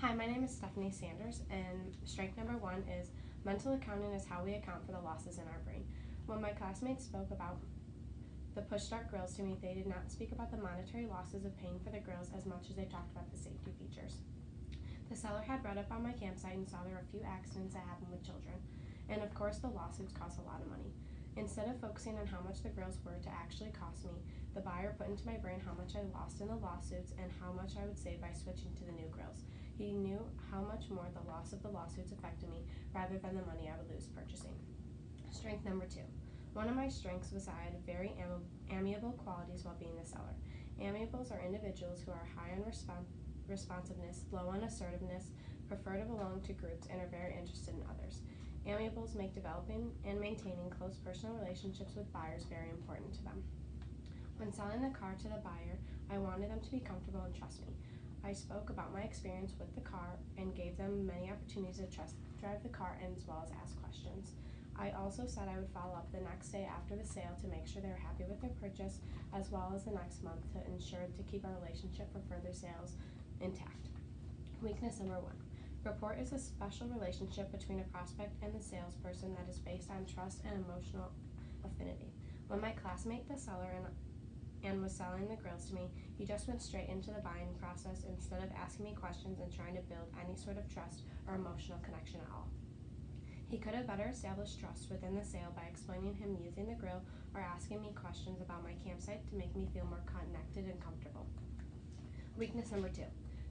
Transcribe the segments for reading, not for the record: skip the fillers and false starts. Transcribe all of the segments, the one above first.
Hi, my name is Stephanie Sanders, and strength number 1 is mental accounting is how we account for the losses in our brain. When my classmates spoke about the push start grills to me, they did not speak about the monetary losses of paying for the grills as much as they talked about the safety features. The seller had read up on my campsite and saw there were a few accidents that happened with children, and of course the lawsuits cost a lot of money. Instead of focusing on how much the grills were to actually cost me, the buyer put into my brain how much I lost in the lawsuits and how much I would save by switching to the new grills. He knew how much more the loss of the lawsuits affected me rather than the money I would lose purchasing. Strength number 2. One of my strengths was that I had very amiable qualities while being the seller. Amiables are individuals who are high on responsiveness, low on assertiveness, prefer to belong to groups, and are very interested in others. Amiables make developing and maintaining close personal relationships with buyers very important to them. When selling the car to the buyer, I wanted them to be comfortable and trust me. I spoke about my experience with the car and gave them many opportunities to drive the car as well as ask questions. I also said I would follow up the next day after the sale to make sure they were happy with their purchase, as well as the next month to ensure to keep our relationship for further sales intact. Weakness number 1. Rapport is a special relationship between a prospect and the salesperson that is based on trust and emotional affinity. When my classmate, the seller, and was selling the grills to me, he just went straight into the buying process instead of asking me questions and trying to build any sort of trust or emotional connection at all. He could have better established trust within the sale by explaining him using the grill or asking me questions about my campsite to make me feel more connected and comfortable. Weakness number 2.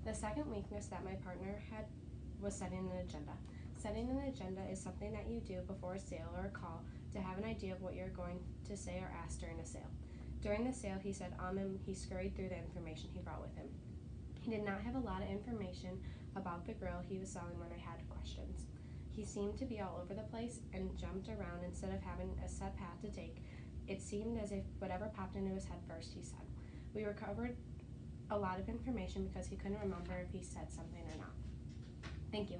The second weakness that my partner had was setting an agenda. Setting an agenda is something that you do before a sale or a call to have an idea of what you're going to say or ask during a sale. During the sale, he said he scurried through the information he brought with him. He did not have a lot of information about the grill he was selling when I had questions. He seemed to be all over the place and jumped around instead of having a set path to take. It seemed as if whatever popped into his head first, he said. We recovered a lot of information because he couldn't remember if he said something or not. Thank you.